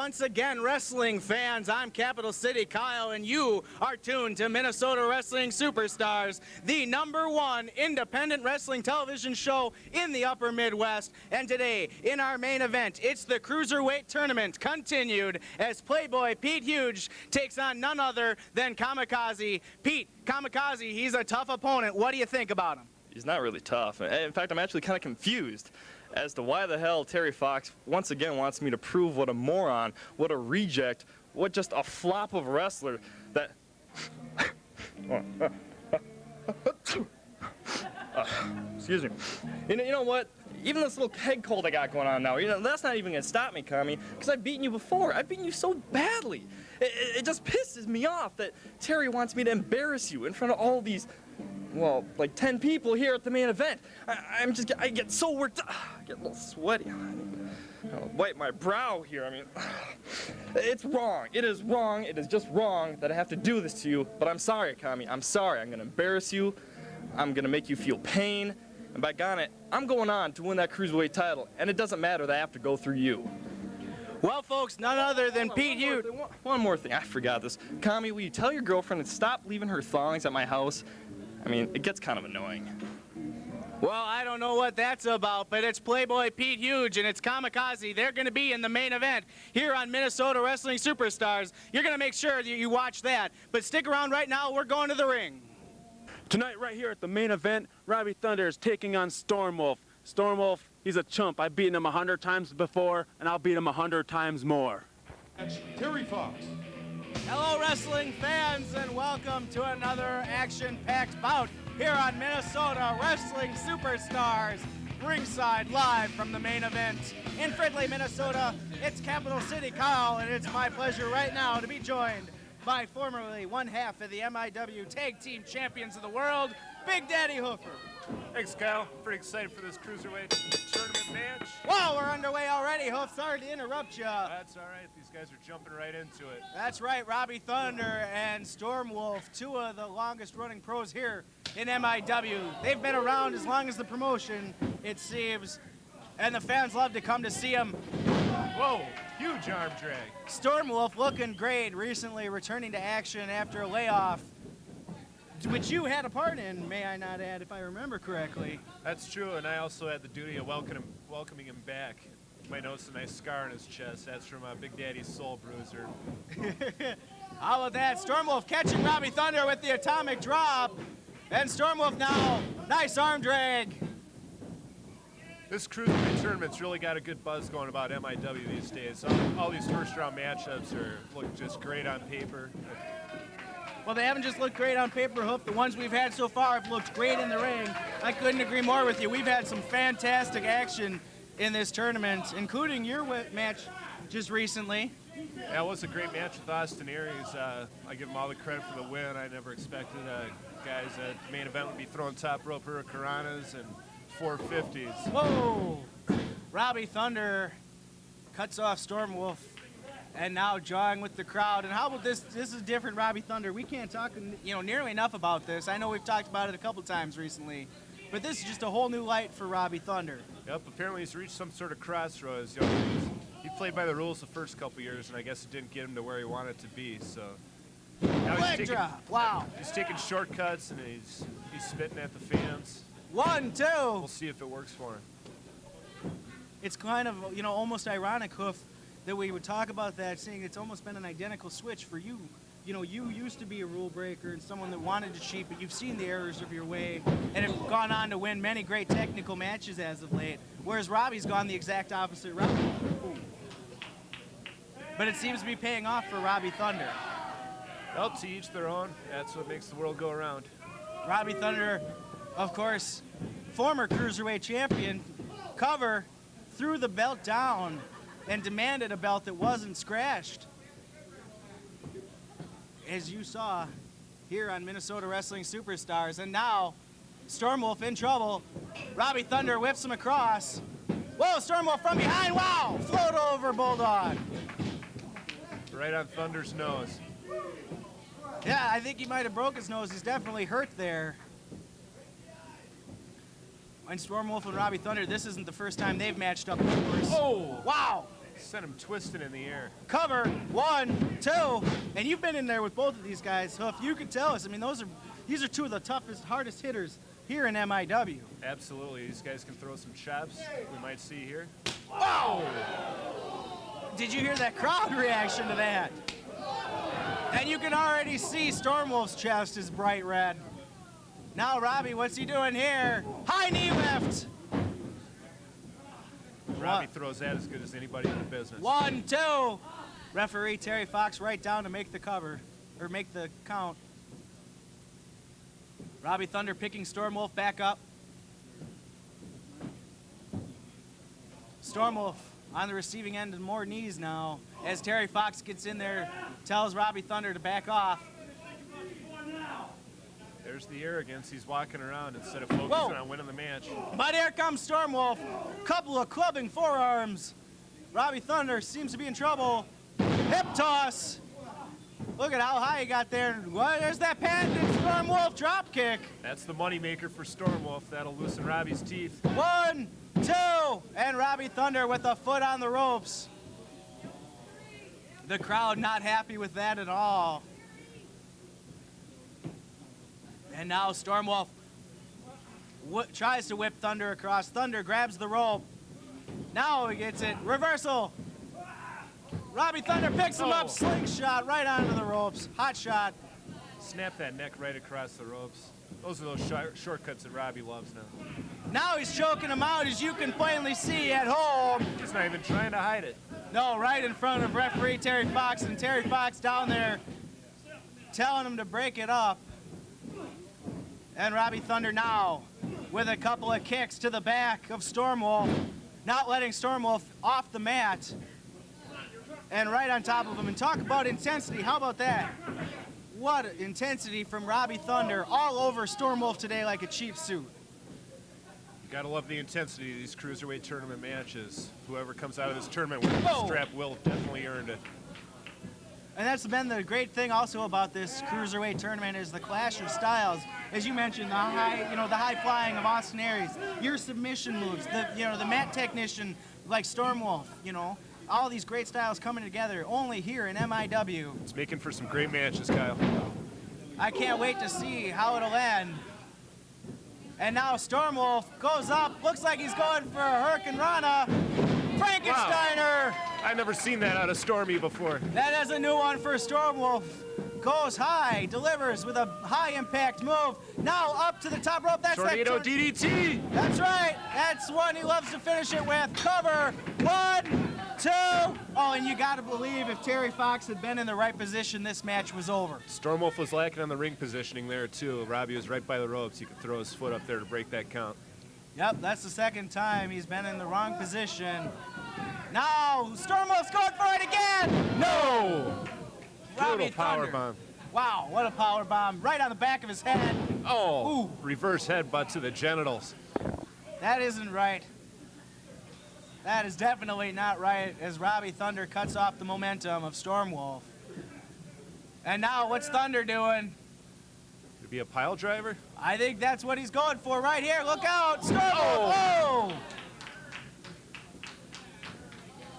once again, wrestling fans. I'm Capital City Kyle, and you are tuned to Minnesota Wrestling Superstars, the #1 independent wrestling television show in the upper Midwest. And today, in our main event, it's the Cruiserweight Tournament continued as Playboy Pete Huge takes on none other than Kamikaze. Pete, Kamikaze, he's a tough opponent. What do you think about him? He's not really tough. In fact, I'm actually kind of confused as to why the hell Terry Fox once again wants me to prove what a moron, what a reject, what just a flop of a wrestler that... excuse me. You know what? Even this little head cold I got going on now, that's not even going to stop me, Kami, because I've beaten you before. I've beaten you so badly. It just pisses me off that Terry wants me to embarrass you in front of all these, well, like 10 people here at the main event. I get so worked up. I get a little sweaty. I'll wipe my brow here. I mean, it's wrong. It is wrong. It is just wrong that I have to do this to you. But I'm sorry, Kami. I'm sorry. I'm going to embarrass you. I'm going to make you feel pain. And by God, I'm going on to win that Cruiserweight title. And it doesn't matter that I have to go through you. Well, folks, none other than Pete Huge. One more thing. I forgot this. Kami, will you tell your girlfriend to stop leaving her thongs at my house? I mean, it gets kind of annoying. Well, I don't know what that's about, but it's Playboy Pete Huge and it's Kamikaze. They're going to be in the main event here on Minnesota Wrestling Superstars. You're going to make sure that you watch that. But stick around right now. We're going to the ring. Tonight, right here at the main event, Robbie Thunder is taking on Stormwolf. Stormwolf, he's a chump. I've beaten him 100 times before, and I'll beat him 100 times more. Terry Fox. Hello, wrestling fans, and welcome to another action-packed bout here on Minnesota Wrestling Superstars. Ringside live from the main event in Fridley, Minnesota. It's Capital City Kyle, and it's my pleasure right now to be joined by formerly one half of the MIW Tag Team Champions of the World, Big Daddy Hoofer. Thanks, Kyle. Pretty excited for this Cruiserweight tournament match. Wow, we're underway already, Hoof. Sorry to interrupt you. That's all right. These guys are jumping right into it. That's right. Robbie Thunder and Stormwolf, two of the longest-running pros here in MIW. They've been around as long as the promotion, it seems, and the fans love to come to see them. Whoa, huge arm drag. Stormwolf looking great, recently returning to action after a layoff, which you had a part in, may I not add, if I remember correctly. That's true, and I also had the duty of welcoming him back. You might notice a nice scar on his chest. That's from Big Daddy's Soul Bruiser. How about that? Stormwolf catching Robbie Thunder with the atomic drop. And Stormwolf now, nice arm drag. This Cruiserweight tournament's really got a good buzz going about MIW these days. All these first-round matchups look just great on paper. Well, they haven't just looked great on paper, Hoof. The ones we've had so far have looked great in the ring. I couldn't agree more with you. We've had some fantastic action in this tournament, including your match just recently. Yeah, it was a great match with Austin Aries. I give him all the credit for the win. I never expected guys at the main event would be throwing top rope hurricanranas and 450s. Whoa! Robbie Thunder cuts off Stormwolf. And now jawing with the crowd. And how about this? This is different, Robbie Thunder. We can't talk, nearly enough about this. I know we've talked about it a couple times recently, but this is just a whole new light for Robbie Thunder. Yep. Apparently, he's reached some sort of crossroads. He played by the rules the first couple years, and I guess it didn't get him to where he wanted to be. So now leg drop. Wow. He's taking shortcuts and he's spitting at the fans. 1, 2. We'll see if it works for him. It's kind of almost ironic, Hoof, that we would talk about that, seeing it's almost been an identical switch for you. You used to be a rule breaker and someone that wanted to cheat, but you've seen the errors of your way and have gone on to win many great technical matches as of late, whereas Robbie's gone the exact opposite route. But it seems to be paying off for Robbie Thunder. Well, to each their own. That's what makes the world go around. Robbie Thunder, of course, former Cruiserweight champion, cover, threw the belt down and demanded a belt that wasn't scratched. As you saw here on Minnesota Wrestling Superstars. And now, Stormwolf in trouble. Robbie Thunder whips him across. Whoa, Stormwolf from behind, wow! Float over, Bulldog. Right on Thunder's nose. Yeah, I think he might have broke his nose. He's definitely hurt there. And Stormwolf and Robbie Thunder, this isn't the first time they've matched up, of course. Oh! Wow! Sent him twisting in the air. Cover, 1, 2, and you've been in there with both of these guys, so if you could tell us, I mean, these are two of the toughest, hardest hitters here in MIW. Absolutely. These guys can throw some chops. We might see here. Wow! Did you hear that crowd reaction to that? And you can already see Stormwolf's chest is bright red. Now Robbie, what's he doing here? High knee lift! Robbie throws that as good as anybody in the business. 1, 2. Referee Terry Fox right down to make the cover, or make the count. Robbie Thunder picking Stormwolf back up. Stormwolf on the receiving end and more knees now as Terry Fox gets in there, tells Robbie Thunder to back off. There's the arrogance. He's walking around instead of focusing on winning the match. But here comes Stormwolf. Couple of clubbing forearms. Robbie Thunder seems to be in trouble. Hip toss. Look at how high he got there. Well, there's that patented Stormwolf drop kick. That's the moneymaker for Stormwolf. That'll loosen Robbie's teeth. 1, 2, and Robbie Thunder with a foot on the ropes. The crowd not happy with that at all. And now Stormwolf tries to whip Thunder across. Thunder grabs the rope. Now he gets it. Reversal. Robbie Thunder picks him up. Slingshot right onto the ropes. Hot shot. Snap that neck right across the ropes. Those are those shortcuts that Robbie loves now. Now he's choking him out, as you can plainly see at home. He's not even trying to hide it. No, right in front of referee Terry Fox, and Terry Fox down there telling him to break it up. And Robbie Thunder now with a couple of kicks to the back of Stormwolf, not letting Stormwolf off the mat. And right on top of him. And talk about intensity. How about that? What intensity from Robbie Thunder all over Stormwolf today like a cheap suit. You gotta love the intensity of these cruiserweight tournament matches. Whoever comes out of this tournament with the strap will have definitely earned it. And that's been the great thing also about this cruiserweight tournament is the clash of styles. As you mentioned, the high flying of Austin Aries, your submission moves, the mat technician like Stormwolf, all these great styles coming together only here in MIW. It's making for some great matches, Kyle. I can't wait to see how it'll end. And now Stormwolf goes up, looks like he's going for a Hurricane Rana. Frankensteiner! Wow. I've never seen that out of Stormy before. That is a new one for Stormwolf. Goes high, delivers with a high impact move. Now up to the top rope. That's Tornado DDT. That's right. That's one he loves to finish it with. Cover. 1, 2. Oh, and you got to believe if Terry Fox had been in the right position, this match was over. Stormwolf was lacking on the ring positioning there, too. Robbie was right by the ropes. He could throw his foot up there to break that count. Yep, that's the second time he's been in the wrong position. Now, Stormwolf's going for it again. No! Robbie power Thunder. bomb. Wow, what a power bomb. Right on the back of his head. Oh, Ooh. Reverse headbutt to the genitals. That isn't right. That is definitely not right as Robbie Thunder cuts off the momentum of Stormwolf. And now what's Thunder doing? Could it be a pile driver? I think that's what he's going for right here. Look out, Stormwolf! Oh!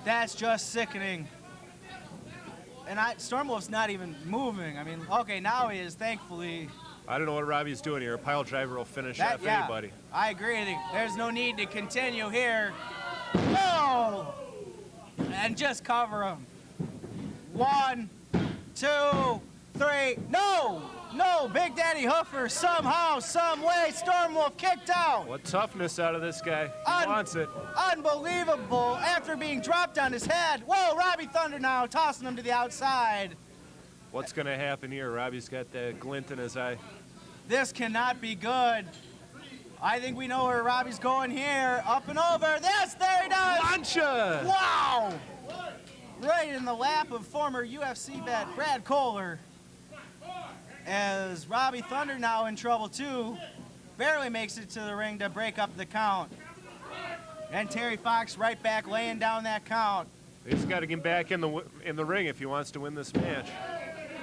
That's just sickening. And Stormwolf's not even moving. I mean, okay, now he is, thankfully. I don't know what Robbie's doing here. A pile driver will finish off anybody. I agree. There's no need to continue here. No! And just cover him. 1, 2, 3. No! No! Big Daddy Hoofer somehow, some way, Stormwolf kicked out. What toughness out of this guy. He wants it. Unbelievable. After being dropped on his head. Whoa, Robbie Thunder now tossing him to the outside. What's going to happen here? Robbie's got that glint in his eye. This cannot be good. I think we know where Robbie's going here. Up and over. This, there he does. Plancha! Wow! Right in the lap of former UFC vet Brad Kohler. As Robbie Thunder now in trouble too. Barely makes it to the ring to break up the count. And Terry Fox right back laying down that count. He's got to get back in the ring if he wants to win this match.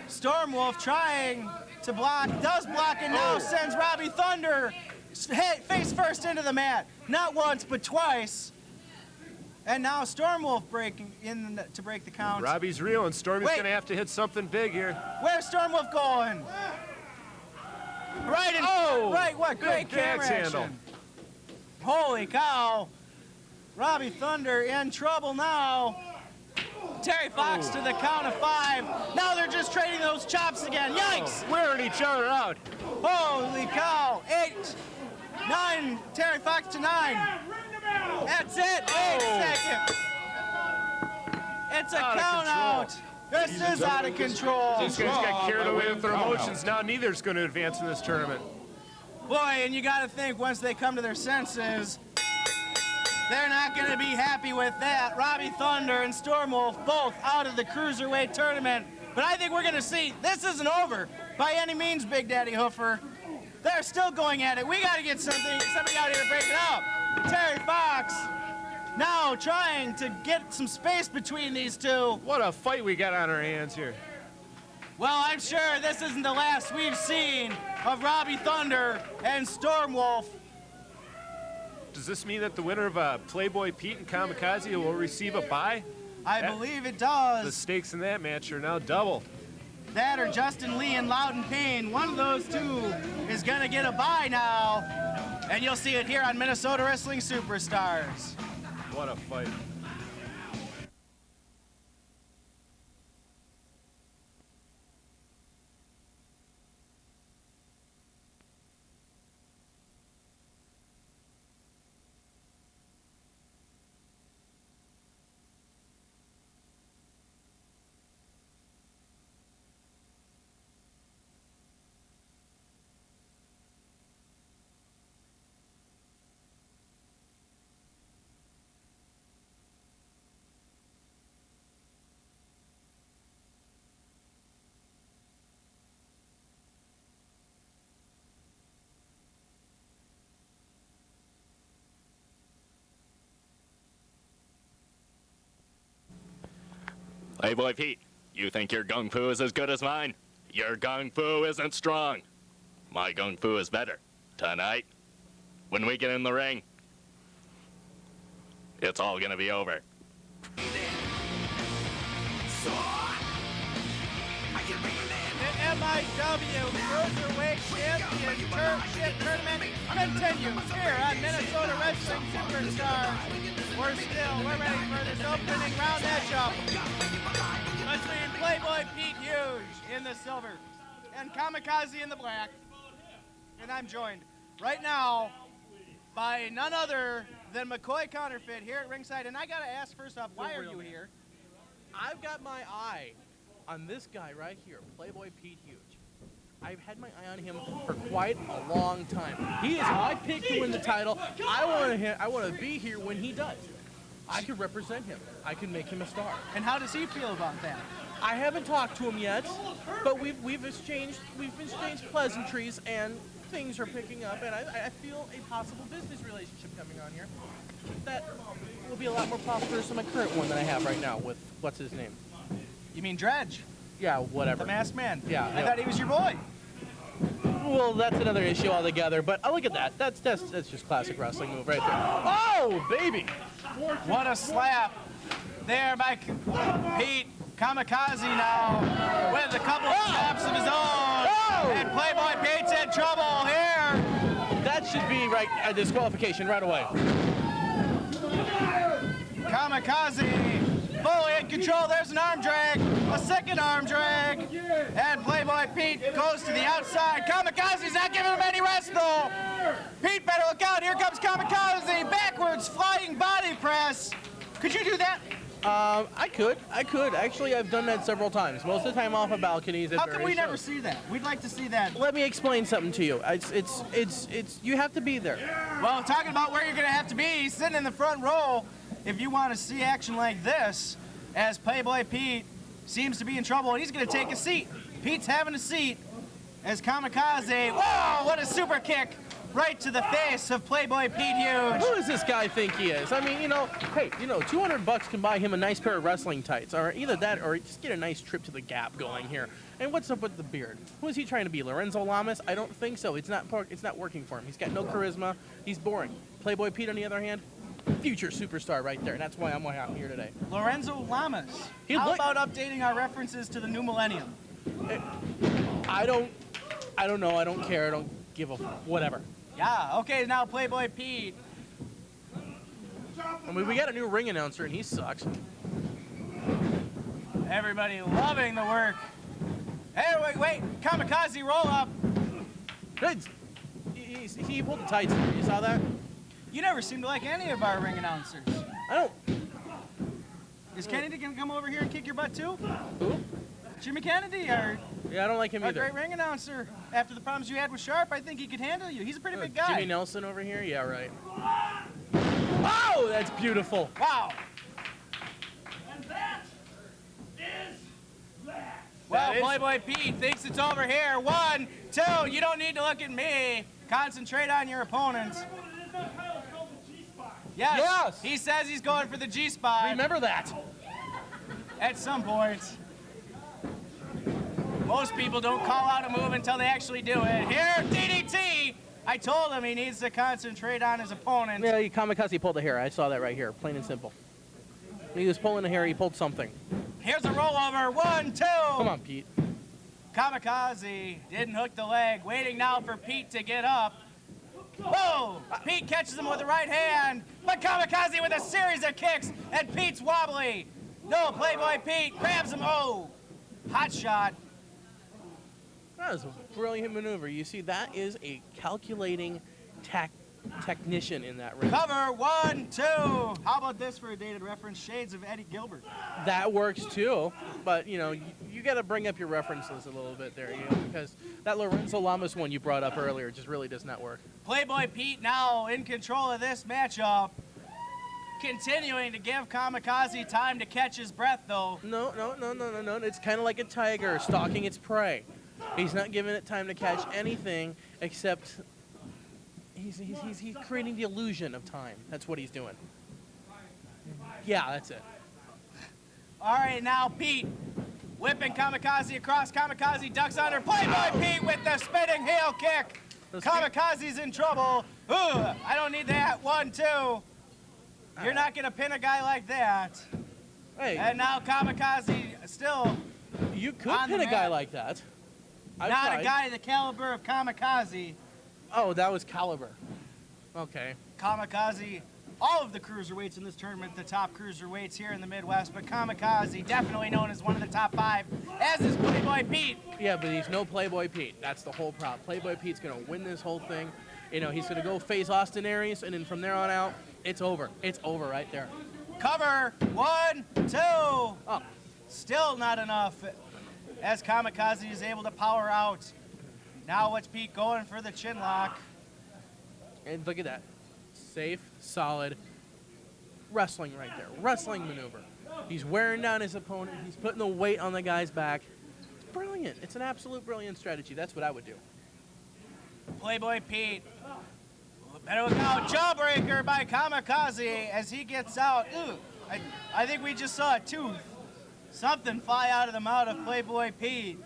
Stormwolf trying to block, does block, and now sends Robbie Thunder face first into the mat. Not once, but twice. And now Stormwolf breaking in to break the count. Robbie's real, and Stormy's Wait. going to have to hit something big here. Where's Stormwolf going? Right in. Oh! Right, what? Great Good camera axe handle. action. Holy cow. Robbie Thunder in trouble now. Terry Fox to the count of 5. Now they're just trading those chops again. Yikes! Wearing each other out. Holy cow. 8, 9, Terry Fox to 9. That's it. Wait a second. It's a Out of count control. out. This is out of control. These guys got carried away with their emotions. Now neither's going to advance in this tournament. Boy, and you got to think once they come to their senses, they're not going to be happy with that. Robbie Thunder and Stormwolf both out of the Cruiserweight tournament. But I think we're going to see this isn't over by any means, Big Daddy Hoofer. They're still going at it. We got to get somebody out here to break it up. Terry Fox now trying to get some space between these two. What a fight we got on our hands here. Well, I'm sure this isn't the last we've seen of Robbie Thunder and Stormwolf. Does this mean that the winner of Playboy Pete and Kamikaze will receive a bye? I believe it does. The stakes in that match are now double. That or Justin Lee and Loudon Payne. One of those two is going to get a bye now. And you'll see it here on Minnesota Wrestling Superstars. What a fight. Playboy Pete, you think your gung fu is as good as mine? Your gung fu isn't strong. My gung fu is better. Tonight, when we get in the ring, it's all gonna be over. The MIW Cruiserweight Championship Tournament continues here on Minnesota Wrestling Superstars. We're ready for this opening round matchup between Playboy Pete Huge in the silver and Kamikaze in the black. And I'm joined right now by none other than McCoy Counterfeit here at ringside. And I gotta ask first off, why are you here? I've got my eye on this guy right here, Playboy Pete Huge. I've had my eye on him for quite a long time. He is my pick to win the title. I want to be here when he does. I can represent him. I can make him a star. And how does he feel about that? I haven't talked to him yet, but we've exchanged pleasantries and things are picking up, and I feel a possible business relationship coming on here that will be a lot more prosperous than my current one that I have right now with what's his name? You mean Dredge, Yeah, whatever. the masked man? Yeah, I yeah. thought he was your boy. Well, that's another issue altogether. But look at that. That's just classic wrestling move right there. Oh, baby! What a slap there by Pete. Kamikaze now with a couple of slaps of his own. And Playboy Pete's in trouble here. That should be a disqualification right away. Kamikaze fully in control. There's an arm drag, a second arm drag, and Playboy Pete goes to the outside. Kamikaze's not giving him any rest though. Pete better look out. Here comes Kamikaze, backwards flying body press. Could you do that? I could. Actually, I've done that several times. Most of the time off of balconies. How come we never see that? We'd like to see that. Let me explain something to you. It's you have to be there. Well, talking about where you're gonna have to be, sitting in the front row, if you want to see action like this, as Playboy Pete seems to be in trouble, and he's gonna take a seat. Pete's having a seat as Kamikaze, whoa, what a super kick right to the face of Playboy Pete Huge. Who does this guy think he is? I mean, hey, $200 can buy him a nice pair of wrestling tights, or either that, or just get a nice trip to the Gap going here. And what's up with the beard? Who is he trying to be, Lorenzo Lamas? I don't think so. It's not working for him. He's got no charisma. He's boring. Playboy Pete, on the other hand, future superstar right there, and that's why I'm out here today. Lorenzo Lamas. How about updating our references to the new millennium? I don't know. I don't care. I don't give a whatever. Yeah, okay, now Playboy Pete. I mean, we got a new ring announcer, and he sucks. Everybody loving the work. Hey, wait, Kamikaze roll up. He pulled the tights. You saw that? You never seem to like any of our ring announcers. I don't. Is Kennedy gonna come over here and kick your butt too? Who? Jimmy Kennedy, our Yeah, I don't like him either. great ring announcer. After the problems you had with Sharp, I think he could handle you. He's a pretty big guy. Jimmy Nelson over here? Yeah, right. Oh, that's beautiful. Wow. Well, Playboy Pete thinks it's over here. 1, 2, you don't need to look at me. Concentrate on your opponent. Yes. Yes. He says he's going for the G-spot. Remember that. At some point. Most people don't call out a move until they actually do it. Here, DDT. I told him he needs to concentrate on his opponent. Yeah, Kamikaze pulled the hair. I saw that right here, plain and simple. When he was pulling the hair, he pulled something. Here's a rollover. 1, 2. Come on, Pete. Kamikaze didn't hook the leg. Waiting now for Pete to get up. Whoa! Pete catches him with the right hand, but Kamikaze with a series of kicks, and Pete's wobbly. No, Playboy Pete grabs him. Oh, hot shot. That was a brilliant maneuver. You see, that is a calculating technician in that ring. Cover. 1, 2. How about this for a dated reference? Shades of Eddie Gilbert. That works too, but you know, you got to bring up your references a little bit there, you know, because that Lorenzo Lamas one you brought up earlier just really does not work. Playboy Pete now in control of this matchup. Continuing to give Kamikaze time to catch his breath, though. No. It's kind of like a tiger stalking its prey. He's not giving it time to catch anything except he's creating the illusion of time. That's what he's doing. Yeah, that's it. All right, now Pete whipping Kamikaze across. Kamikaze ducks under. Playboy Pete with the spinning heel kick. Kamikaze's in trouble. Ugh, I don't need that. 1, 2. You're not going to pin a guy like that. Hey, And now Kamikaze still you could on pin the a guy mat. like that. I've not tried. a guy the caliber of Kamikaze. Oh, that was caliber. Okay. Kamikaze, all of the cruiserweights in this tournament, the top cruiserweights here in the Midwest, but Kamikaze, definitely known as one of the top 5, as is Playboy Pete. Yeah, but he's no Playboy Pete. That's the whole problem. Playboy Pete's going to win this whole thing. You know, he's going to go face Austin Aries, and then from there on out, it's over. It's over right there. Cover. 1, 2. Oh, Still not enough as Kamikaze is able to power out. Now what's Pete going for the chin lock? and look at that. Safe, solid wrestling right there. Wrestling maneuver. He's wearing down his opponent. He's putting the weight on the guy's back. It's brilliant. It's an absolute brilliant strategy. That's what I would do. Playboy Pete. Better look out. Jawbreaker by Kamikaze as he gets out. Ooh, I think we just saw a tooth. Something fly out of the mouth of Playboy Pete.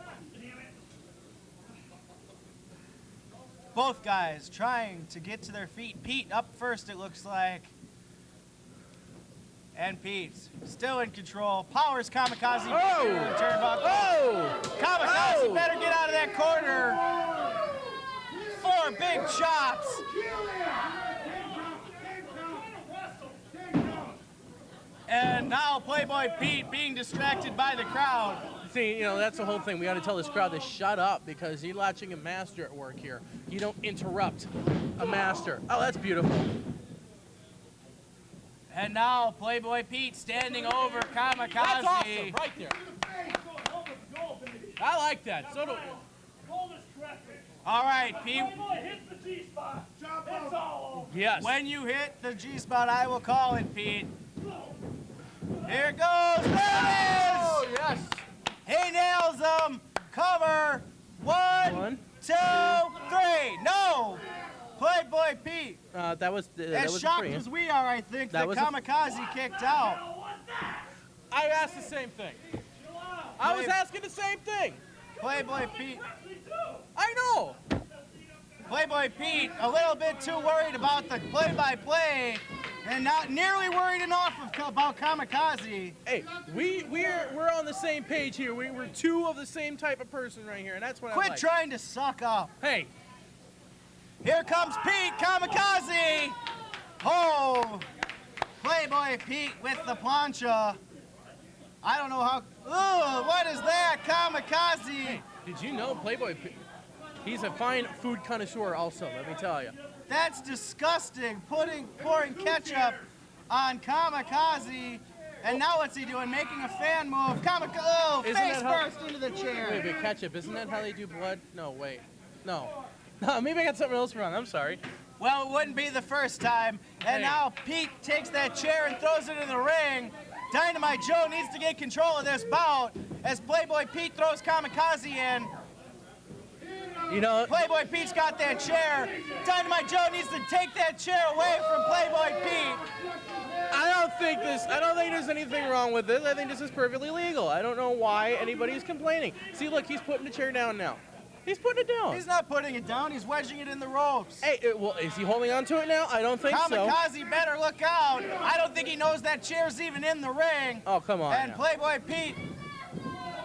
Both guys trying to get to their feet. Pete up first, it looks like. And Pete still in control. Powers Kamikaze. Oh! Turnbuckle. Oh! Kamikaze Oh! better get out of that corner. 4 big chops. And now Playboy Pete being distracted by the crowd. See, you know, that's the whole thing. We got to tell this crowd to shut up because you're watching a master at work here. You don't interrupt a master. Oh, that's beautiful. And now Playboy Pete standing over Kamikaze. That's awesome, right there. I like that. So do All right, Pete. Yes. When you hit the G-spot, I will call it, Pete. Here it goes. There it is. Oh, yes. He nails them. Cover. 1, 2, 3. No. Playboy Pete. That was As a shocked free. as we are, I think, that That was a- Kamikaze kicked out. I asked the same thing. I was asking the same thing. Playboy Pete. I know. Playboy Pete, a little bit too worried about the play-by-play And not nearly worried enough about Kamikaze. Hey, we're on the same page here. We're two of the same type of person right here, and that's what I Quit like. trying to suck up. Hey, Here comes Pete Kamikaze. Oh, Playboy Pete with the plancha. I don't know how. Ooh, what is that, Kamikaze? did you know Playboy? He's a fine food connoisseur, also. Let me tell you. That's disgusting. Pouring ketchup on Kamikaze. And now what's he doing? Making a fan move. Kamikaze, oh, Isn't face that how- first into the chair. Wait, but ketchup, isn't that how they do blood? No, wait. No. No, maybe I got something else wrong. I'm sorry. Well, it wouldn't be the first time. And Hey. now Pete takes that chair and throws it in the ring. Dynamite Joe needs to get control of this bout as Playboy Pete throws Kamikaze in. You know, Playboy Pete's got that chair. Dynamite Joe needs to take that chair away from Playboy Pete. I don't think there's anything wrong with this. I think this is perfectly legal. I don't know why anybody's complaining. See, look, he's putting the chair down now. He's putting it down. He's not putting it down. He's wedging it in the ropes. Hey, well, is he holding on to it now? I don't think so. Kamikaze better look out. I don't think he knows that chair's even in the ring. Oh, come on. And now. Playboy Pete.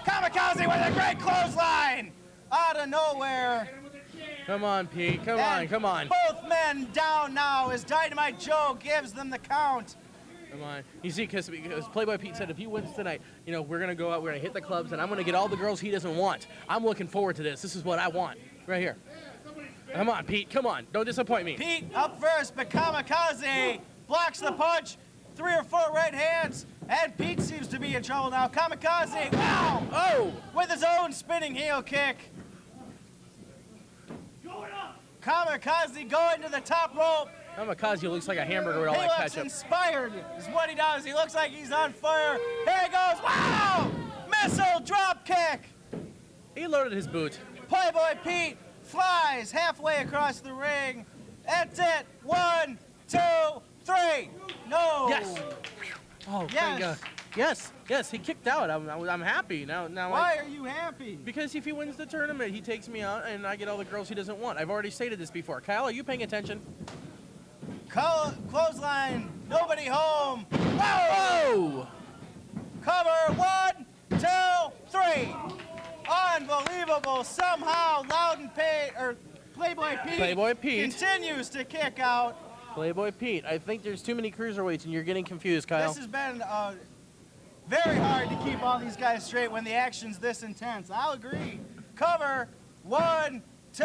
Kamikaze with a great clothesline. Out of nowhere. Come on, Pete. Come And on, come on. Both men down now as Dynamite Joe gives them the count. Come on. You see, because Playboy Pete said if he wins tonight, you know, we're going to go out, we're going to hit the clubs, and I'm going to get all the girls he doesn't want. I'm looking forward to this. This is what I want. Right here. Come on, Pete. Come on. Don't disappoint me. Pete up first, but Kamikaze blocks the punch. 3 or 4 right hands, and Pete seems to be in trouble now. Kamikaze, wow! Oh! With his own spinning heel kick. Kamikaze going to the top rope. Kamikaze looks like a hamburger with all He that looks ketchup. inspired, is what he does. He looks like he's on fire. Here he goes, wow! Missile drop kick. He loaded his boot. Playboy Pete flies halfway across the ring. That's it. 1, 2, 3. No. Yes. Oh, Yes. thank God. Yes, he kicked out. I'm happy now. Why are you happy? Because if he wins the tournament, he takes me out, and I get all the girls he doesn't want. I've already stated this before. Kyle, are you paying attention? Clothesline. Nobody home. Whoa! Cover. 1, 2, 3. Unbelievable. Somehow Loudon Playboy Pete. Playboy Pete. Continues to kick out. Playboy Pete, I think there's too many cruiserweights, and you're getting confused, Kyle. This has been very hard to keep all these guys straight when the action's this intense. I'll agree. Cover. 1, 2,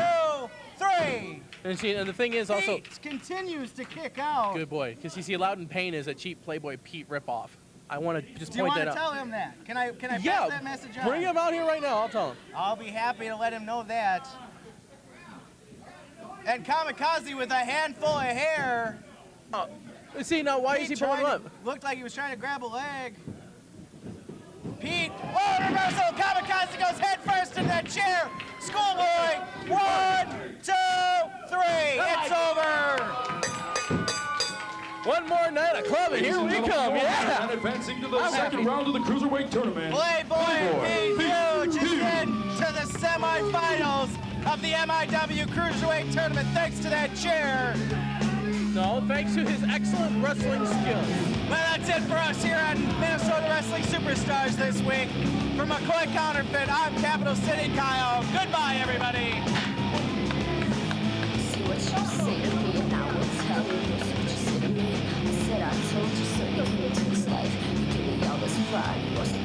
3. And the thing is also, Pete continues to kick out. good boy, because you see, Loudon Payne is a cheap Playboy Pete ripoff. I want to just Do you point want that to out. tell him that? Can I pass Yeah, that message on? bring him out here right now. I'll tell him. I'll be happy to let him know that. And Kamikaze with a handful of hair. See, now, why is he pulling him up? Looked like he was trying to grab a leg. Pete, oh, reversal. Kamikaze goes head first in that chair. Schoolboy, 1, 2, 3. It's over. One more night of clubbing. Here we come. Yeah. And advancing to the second round of the Cruiserweight Tournament. Playboy Pete Huge is into the semifinals of the MIW Cruiserweight Tournament thanks to that chair. No, thanks to his excellent wrestling skills. Well, that's it for us here on Minnesota Wrestling Superstars this week. For McCoy Counterfeit, I'm Capital City Kyle. Goodbye, everybody. See what you say to me, and I will tell you just what you say to me. I said I told you so, you can't take this life. You give me all this pride, you must